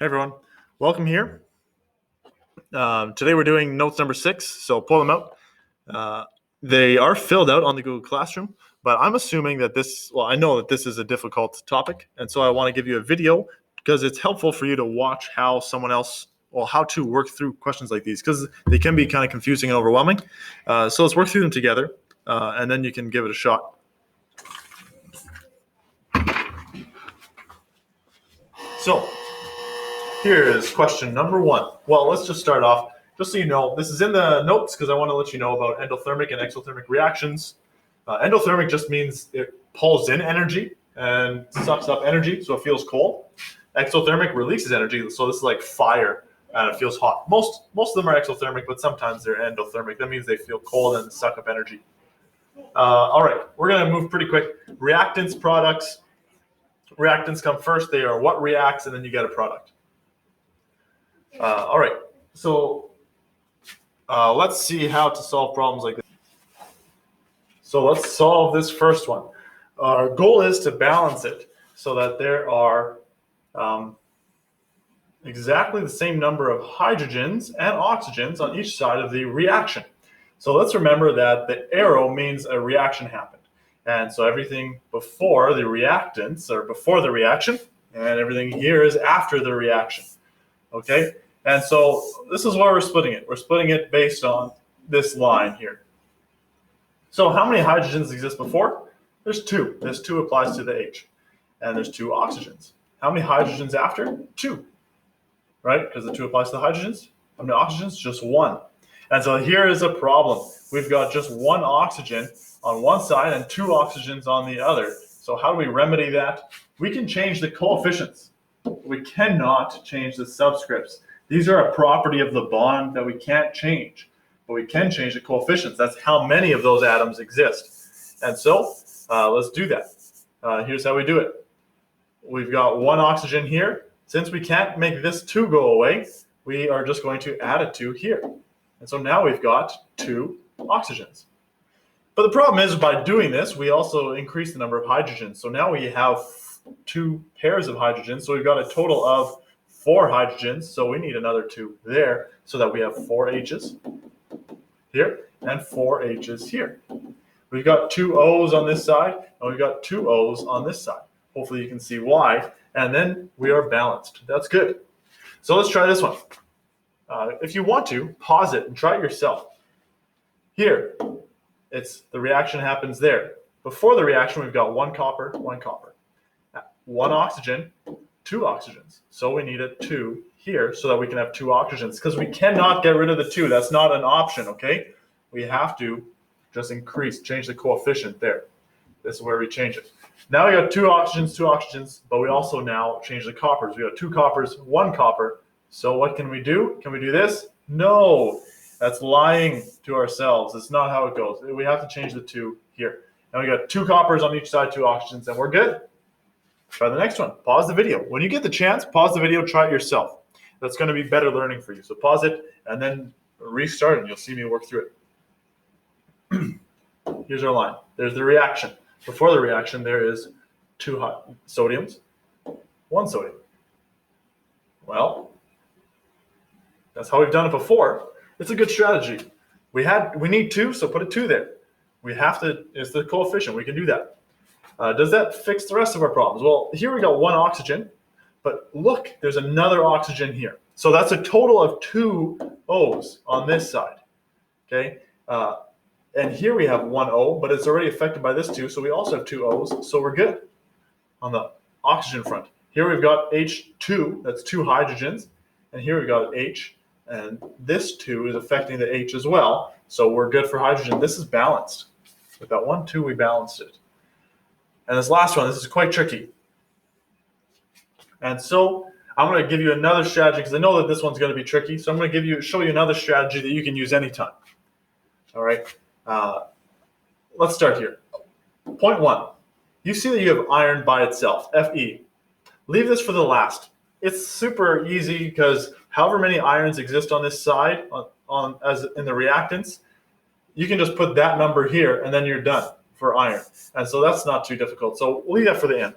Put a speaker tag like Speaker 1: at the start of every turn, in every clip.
Speaker 1: Hey everyone, welcome here. Today we're doing notes number 6, so pull them out. They are filled out on the Google Classroom, but I'm assuming that I know that this is a difficult topic, and so I want to give you a video because it's helpful for you to watch how how to work through questions like these, because they can be kind of confusing and overwhelming. So let's work through them together, and then you can give it a shot. So, here is question number 1. Well, let's just start off. Just so you know, this is in the notes because I want to let you know about endothermic and exothermic reactions. Endothermic just means it pulls in energy and sucks up energy, so it feels cold. Exothermic releases energy, so this is like fire and it feels hot. Most of them are exothermic, but sometimes they're endothermic. That means they feel cold and suck up energy. All right, we're going to move pretty quick. Reactants, products. Reactants come first. They are what reacts, and then you get a product. All right, so let's see how to solve problems like this. So let's solve this first one. Our goal is to balance it so that there are exactly the same number of hydrogens and oxygens on each side of the reaction. So let's remember that the arrow means a reaction happened. And so everything before the reactants are before the reaction, and everything here is after the reaction. Okay? And so this is why we're splitting it. We're splitting it based on this line here. So how many hydrogens exist before? There's 2. This 2 applies to the H. And there's 2 oxygens. How many hydrogens after? 2. Right? Because the 2 applies to the hydrogens. How many oxygens? Just 1. And so here is a problem. We've got just 1 oxygen on one side and 2 oxygens on the other. So how do we remedy that? We can change the coefficients. We cannot change the subscripts. These are a property of the bond that we can't change, but we can change the coefficients. That's how many of those atoms exist. And so let's do that. Here's how we do it. We've got 1 oxygen here. Since we can't make this 2 go away, we are just going to add a 2 here. And so now we've got 2 oxygens. But the problem is, by doing this, we also increase the number of hydrogens. So now we have 2 pairs of hydrogens. So we've got a total of 4 hydrogens. So we need another 2 there so that we have 4 H's here and 4 H's here. We've got 2 O's on this side and we've got 2 O's on this side. Hopefully you can see why. And then we are balanced. That's good. So let's try this one. If you want to, pause it and try it yourself. Here, the reaction happens there. Before the reaction, we've got 1 copper, 1 copper. 1 oxygen, 2 oxygens. So we need a 2 here so that we can have 2 oxygens, because we cannot get rid of the 2. That's not an option, okay? We have to just change the coefficient there. This is where we change it. Now we got 2 oxygens, but we also now change the coppers. We got 2 coppers, 1 copper. So what can we do? Can we do this? No, that's lying to ourselves. It's not how it goes. We have to change the 2 here. Now we got 2 coppers on each side, 2 oxygens, and we're good. Try the next one. Pause the video. When you get the chance, pause the video, try it yourself. That's going to be better learning for you. So pause it and then restart and you'll see me work through it. Here's our line. There's the reaction. Before the reaction, there is 2 sodiums, 1 sodium. Well, that's how we've done it before. It's a good strategy. We need 2, so put a 2 there. It's the coefficient. We can do that. Does that fix the rest of our problems? Well, here we got 1 oxygen, but look, there's another oxygen here. So that's a total of 2 O's on this side. Okay, and here we have 1 O, but it's already affected by this 2, so we also have 2 O's, so we're good on the oxygen front. Here we've got H2, that's 2 hydrogens, and here we've got H, and this 2 is affecting the H as well, so we're good for hydrogen. This is balanced. With that 1, 2, we balanced it. And this last one, this is quite tricky. And so I'm going to give you another strategy because I know that this one's going to be tricky. So I'm going to show you another strategy that you can use anytime. All right. Let's start here. Point 1. You see that you have iron by itself, Fe. Leave this for the last. It's super easy because however many ions exist on this side, as in the reactants, you can just put that number here and then you're done for iron. And so that's not too difficult. So we'll leave that for the end.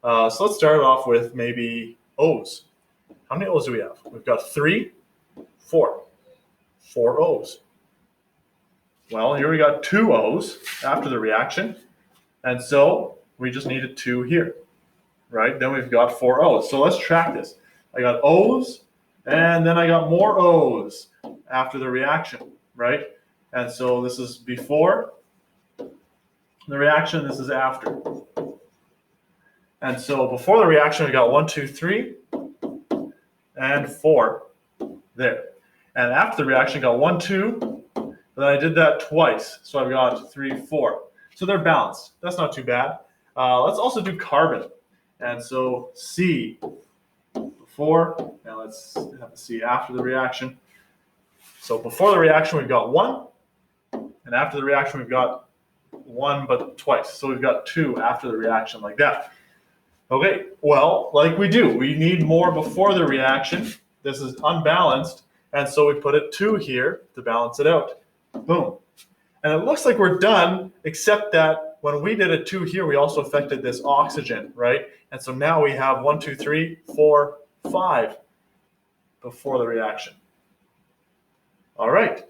Speaker 1: So let's start off with maybe O's. How many O's do we have? We've got 3, 4. 4 O's. Well, here we got 2 O's after the reaction. And so we just needed 2 here, right? Then we've got 4 O's. So let's track this. I got O's, and then I got more O's after the reaction, right? And so this is before the reaction, this is after. And so before the reaction, we got 1, 2, 3, and 4 there. And after the reaction, got 1, 2, then I did that twice. So I've got 3, 4. So they're balanced. That's not too bad. Let's also do carbon. And so C before, and let's have a C after the reaction. So before the reaction, we've got 1, and after the reaction, we've got 1, but twice. So we've got 2 after the reaction, like that. Okay, well, like we do, we need more before the reaction. This is unbalanced, and so we put a 2 here to balance it out. Boom. And it looks like we're done, except that when we did a 2 here, we also affected this oxygen, right? And so now we have 1, 2, 3, 4, 5 before the reaction. All right.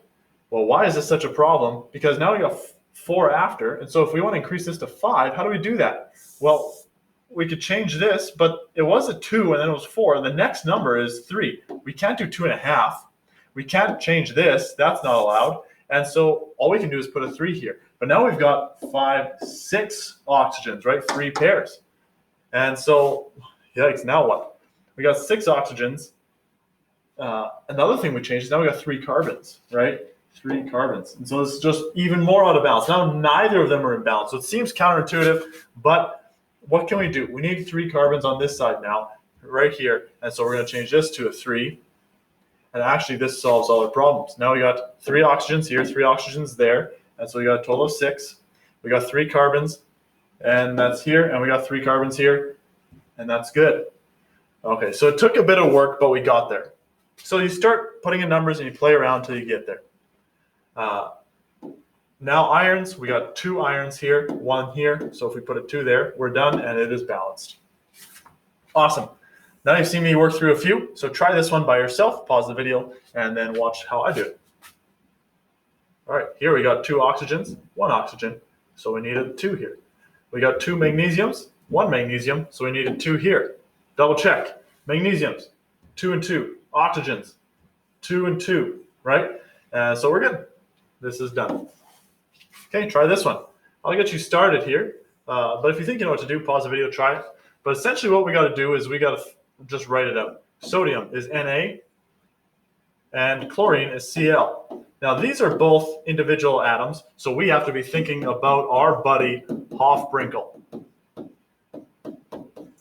Speaker 1: Well, why is this such a problem? Because now we got 4 after, and so if we want to increase this to 5, how do we do that? Well, we could change this, but it was a 2 and then it was 4. The next number is 3. We can't do 2.5. We can't change this. That's not allowed. And so all we can do is put a 3 here. But now we've got 5, 6 oxygens, right? 3 pairs. And so, yikes, now what? We got 6 oxygens. Another thing we changed is now we got 3 carbons, right? 3 carbons. And so it's just even more out of balance. Now neither of them are in balance. So it seems counterintuitive, but what can we do? We need 3 carbons on this side now, right here. And so we're going to change this to a 3. And actually, this solves all our problems. Now we got 3 oxygens here, 3 oxygens there. And so we got a total of 6. We got 3 carbons, and that's here. And we got 3 carbons here, and that's good. Okay, so it took a bit of work, but we got there. So you start putting in numbers, and you play around until you get there. Now irons, we got 2 irons here, 1 here. So if we put a 2 there, we're done, and it is balanced. Awesome. Now you've seen me work through a few, so try this one by yourself, pause the video, and then watch how I do it. All right, here we got 2 oxygens, 1 oxygen, so we needed 2 here. We got 2 magnesiums, 1 magnesium, so we needed 2 here. Double check. Magnesiums, 2 and 2. Oxygens, 2 and 2, right? So we're good. This is done. Okay, try this one. I'll get you started here, but if you think you know what to do, pause the video, try it. But essentially what we got to do is we got to just write it out. Sodium is Na, and chlorine is Cl. Now these are both individual atoms, so we have to be thinking about our buddy Hofbrinkel.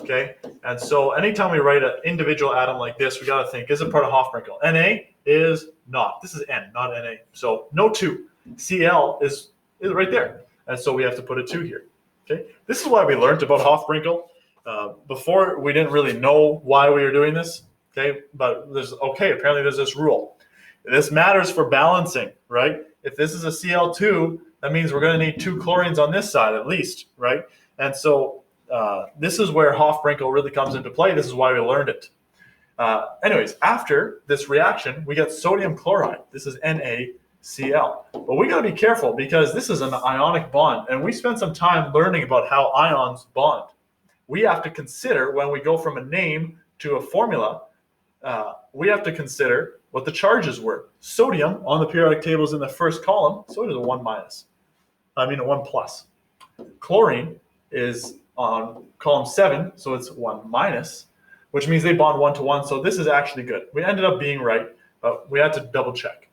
Speaker 1: Okay, and so anytime we write an individual atom like this, we got to think, is it part of Hofbrinkel? Na is not. This is N, not Na. So no 2. Cl is right there. And so we have to put a 2 here. Okay, this is why we learned about Hofbrinkel. Before, we didn't really know why we were doing this. Okay, but apparently there's this rule. This matters for balancing, right? If this is a Cl2, that means we're going to need 2 chlorines on this side at least, right? And so this is where Hofbrinkel really comes into play. This is why we learned it. Anyways, after this reaction, we get sodium chloride. This is NaCl. But we got to be careful because this is an ionic bond, and we spent some time learning about how ions bond. We have to consider when we go from a name to a formula, we have to consider what the charges were. Sodium on the periodic table is in the first column, so it is a 1 plus. Chlorine is on column 7, so it's 1 minus, which means they bond 1 to 1, so this is actually good. We ended up being right, but we had to double check.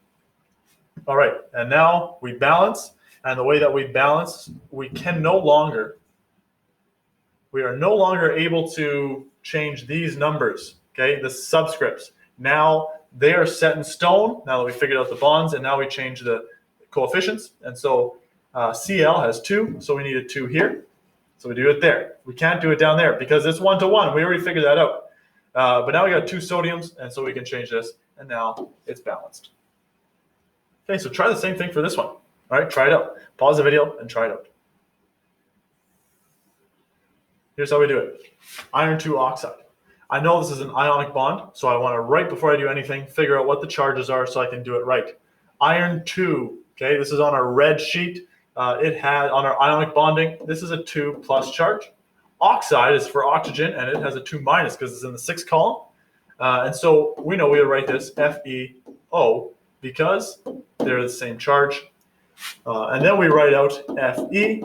Speaker 1: All right, and now we balance, and the way that we balance, we are no longer able to change these numbers, okay, the subscripts. Now they are set in stone, now that we figured out the bonds, and now we change the coefficients. And so Cl has 2, so we need a 2 here. So we do it there. We can't do it down there because it's 1 to 1. We already figured that out. But now we got 2 sodiums, and so we can change this, and now it's balanced. Okay, so try the same thing for this one. All right, try it out. Pause the video and try it out. Here's how we do it. Iron 2 oxide. I know this is an ionic bond, so I want to, right before I do anything, figure out what the charges are so I can do it right. Iron 2, okay, this is on our red sheet. It had, on our ionic bonding, this is a 2 plus charge. Oxide is for oxygen, and it has a 2 minus because it's in the 6th column. And so we know we would write this FeO because they're the same charge. And then we write out Fe,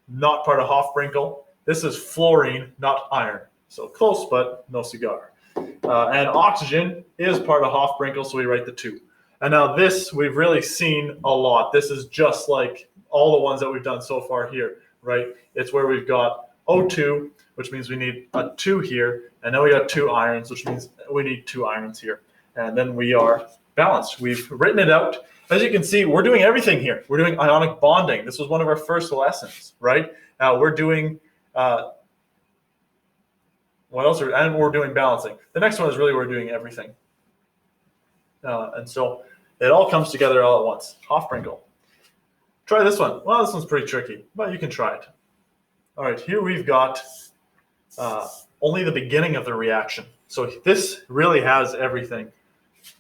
Speaker 1: not part of Hofbrinkel. This is fluorine, not iron. So close, but no cigar. And oxygen is part of Hofbrinkel, so we write the 2. And now this we've really seen a lot. This is just like all the ones that we've done so far here, right? It's where we've got O2, which means we need a 2 here, and then we got 2 irons, which means we need 2 irons here. And then we are balanced. We've written it out. As you can see, we're doing everything here. We're doing ionic bonding. This was one of our first lessons, right? We're doing, what else? And we're doing balancing. The next one is really we're doing everything. And so it all comes together all at once. Hofbrinkel. Try this one. Well, this one's pretty tricky, but you can try it. All right, here we've got only the beginning of the reaction. So this really has everything.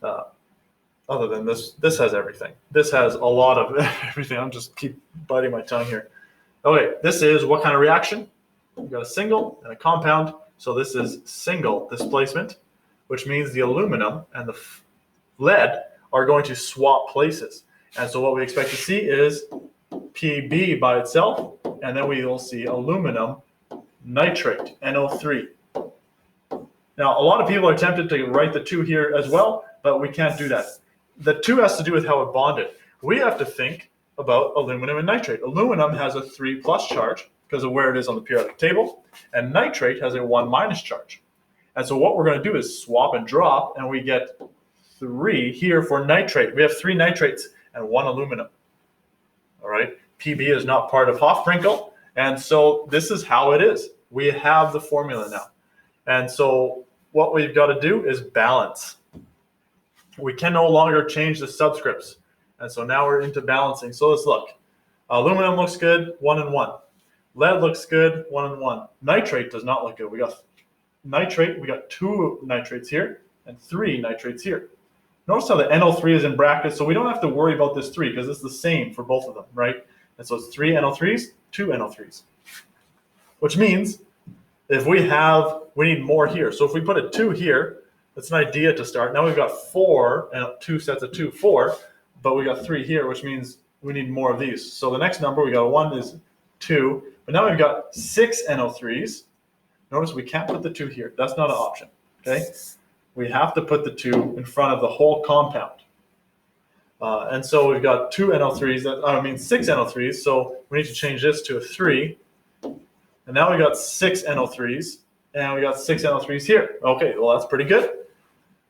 Speaker 1: Other than this has everything. This has a lot of everything. I'm just keep biting my tongue here. Okay, this is what kind of reaction? We've got a single and a compound. So this is single displacement, which means the aluminum and the lead are going to swap places. And so what we expect to see is Pb by itself, and then we will see aluminum nitrate, NO3. Now, a lot of people are tempted to write the 2 here as well, but we can't do that. The 2 has to do with how it bonded. We have to think about aluminum and nitrate. Aluminum has a 3 plus charge because of where it is on the periodic table, and nitrate has a 1 minus charge. And so what we're going to do is swap and drop, and we get 3 here for nitrate. We have 3 nitrates and 1 aluminum. All right, Pb is not part of Hofbrinkel, and so this is how it is. We have the formula now. And so what we've got to do is balance. We can no longer change the subscripts. And so now we're into balancing. So let's look. Aluminum looks good, 1 and 1. Lead looks good, 1 and 1. Nitrate does not look good. We got nitrate, we got 2 nitrates here and 3 nitrates here. Notice how the NO3 is in brackets, so we don't have to worry about this 3 because it's the same for both of them, right? And so it's 3 NO3s, 2 NO3s. Which means if we need more here. So if we put a 2 here, that's an idea to start. Now we've got 4, and 2 sets of 2, 4, but we got 3 here, which means we need more of these. So the next number, we got 1 is 2, but now we've got 6 NO3s. Notice we can't put the 2 here. That's not an option, okay? We have to put the 2 in front of the whole compound. And so we've got 6 NO3s, so we need to change this to a 3. And now we got 6 NO3s, and we got 6 NO3s here. Okay, well, that's pretty good.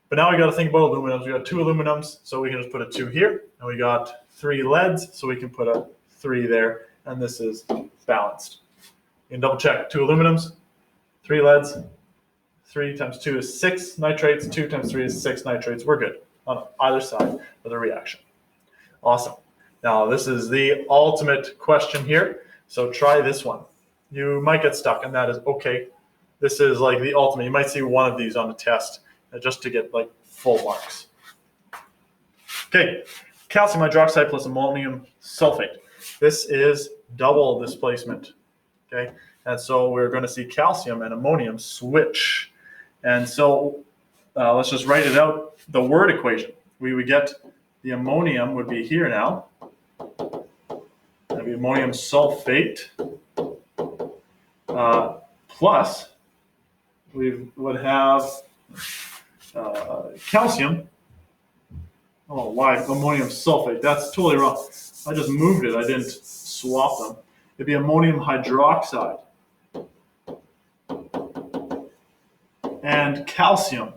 Speaker 1: But now we got to think about aluminums. We got 2 aluminums, so we can just put a 2 here. And we got 3 leads, so we can put a 3 there. And this is balanced. You can double check. 2 aluminums, 3 leads. 3 times 2 is 6 nitrates. 2 times 3 is 6 nitrates. We're good on either side of the reaction. Awesome. Now, this is the ultimate question here. So try this one. You might get stuck, and that is okay. This is like the ultimate. You might see one of these on the test just to get like full marks. Okay, calcium hydroxide plus ammonium sulfate. This is double displacement. Okay, and so we're going to see calcium and ammonium switch. And so let's just write it out. The word equation. We would get the ammonium would be here now. That'd be ammonium sulfate plus we would have calcium. Oh, why? Ammonium sulfate. That's totally wrong. I just moved it. I didn't swap them. It'd be ammonium hydroxide and calcium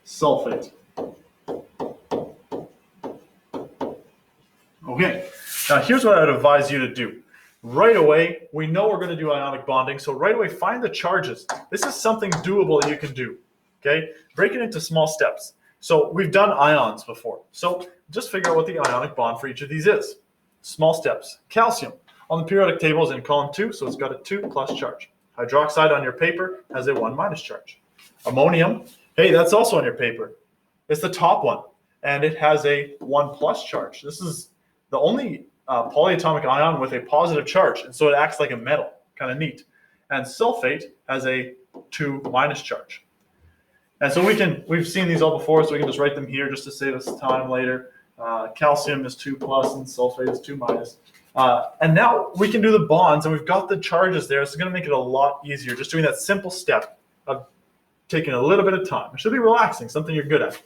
Speaker 1: sulfate. Okay, now here's what I would advise you to do. Right away, we know we're going to do ionic bonding, so right away find the charges. This is something doable that you can do, okay? Break it into small steps. So we've done ions before, so just figure out what the ionic bond for each of these is. Small steps. Calcium on the periodic table is in column 2, so it's got a 2 plus charge. hydroxide on your paper has a 1 minus charge. Ammonium, hey, that's also on your paper. It's the top one, and it has a 1 plus charge. This is the only polyatomic ion with a positive charge, and so it acts like a metal. Kind of neat. And sulfate has a 2 minus charge. And so we've seen these all before, so we can just write them here just to save us time later. Calcium is 2 plus and sulfate is 2 minus. And now we can do the bonds, and we've got the charges there. So it's going to make it a lot easier, just doing that simple step of taking a little bit of time. It should be relaxing, something you're good at.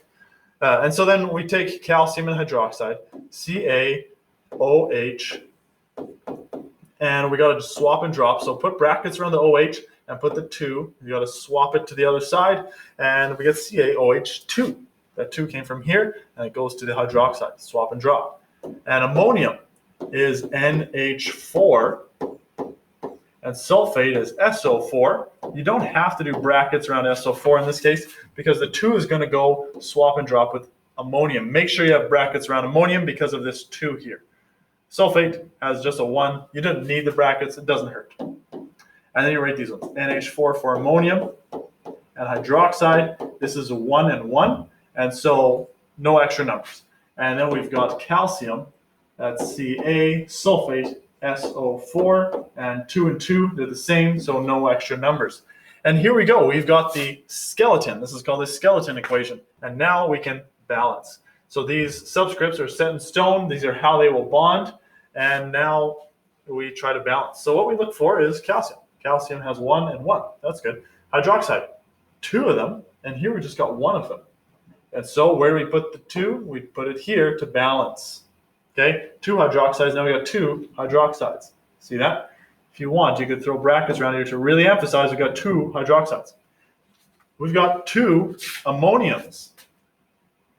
Speaker 1: And so then we take calcium and hydroxide, CaOH, and we got to just swap and drop. So put brackets around the OH and put the 2. You got to swap it to the other side, and we get CaOH2. That 2 came from here, and it goes to the hydroxide. Swap and drop. And ammonium is NH4, and sulfate is SO4. You don't have to do brackets around SO4 in this case, because the 2 is going to go swap and drop with ammonium. Make sure you have brackets around ammonium because of this 2 here. Sulfate has just a 1. You don't need the brackets. It doesn't hurt. And then you write these ones. NH4 for ammonium and hydroxide. This is a 1 and 1. And so no extra numbers. And then we've got calcium. That's Ca, sulfate, SO4. And 2 and 2, they're the same. So no extra numbers. And here we go. We've got the skeleton. This is called the skeleton equation. And now we can balance. So these subscripts are set in stone. These are how they will bond. And now we try to balance. So what we look for is calcium. Calcium has 1 and 1. That's good. Hydroxide, 2 of them. And here we just got 1 of them. And so where do we put the 2? We put it here to balance. Okay, 2 hydroxides. Now we got 2 hydroxides. See that? If you want, you could throw brackets around here to really emphasize we've got 2 hydroxides. We've got 2 ammoniums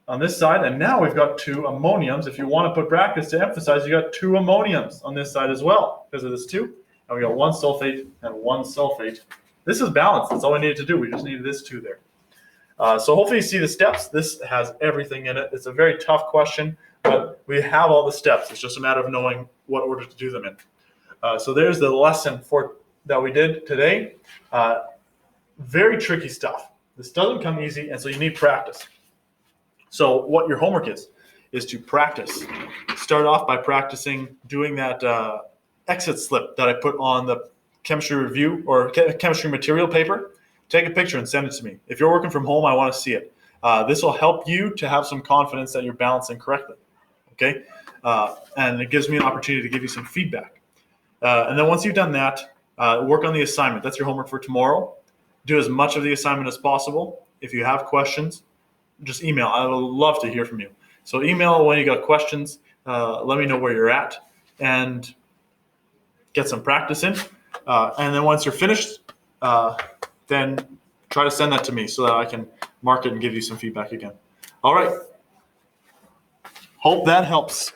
Speaker 1: on this side, and now we've got 2 ammoniums. If you want to put brackets to emphasize, you got 2 ammoniums on this side as well because of this 2. And we got 1 sulfate and 1 sulfate. This is balanced. That's all we needed to do. We just needed this 2 there. So hopefully you see the steps. This has everything in it. It's a very tough question, but we have all the steps. It's just a matter of knowing what order to do them in. So there's the lesson that we did today. Very tricky stuff. This doesn't come easy, and so you need practice. So what your homework is to practice. Start off by practicing doing that exit slip that I put on the chemistry review or chemistry material paper. Take a picture and send it to me. If you're working from home, I want to see it. This will help you to have some confidence that you're balancing correctly. Okay? And it gives me an opportunity to give you some feedback. And then once you've done that, work on the assignment. That's your homework for tomorrow. Do as much of the assignment as possible. If you have questions, just email. I would love to hear from you. So email when you got questions. Let me know where you're at and get some practice in. And then once you're finished, then try to send that to me so that I can mark it and give you some feedback again. All right. Hope that helps.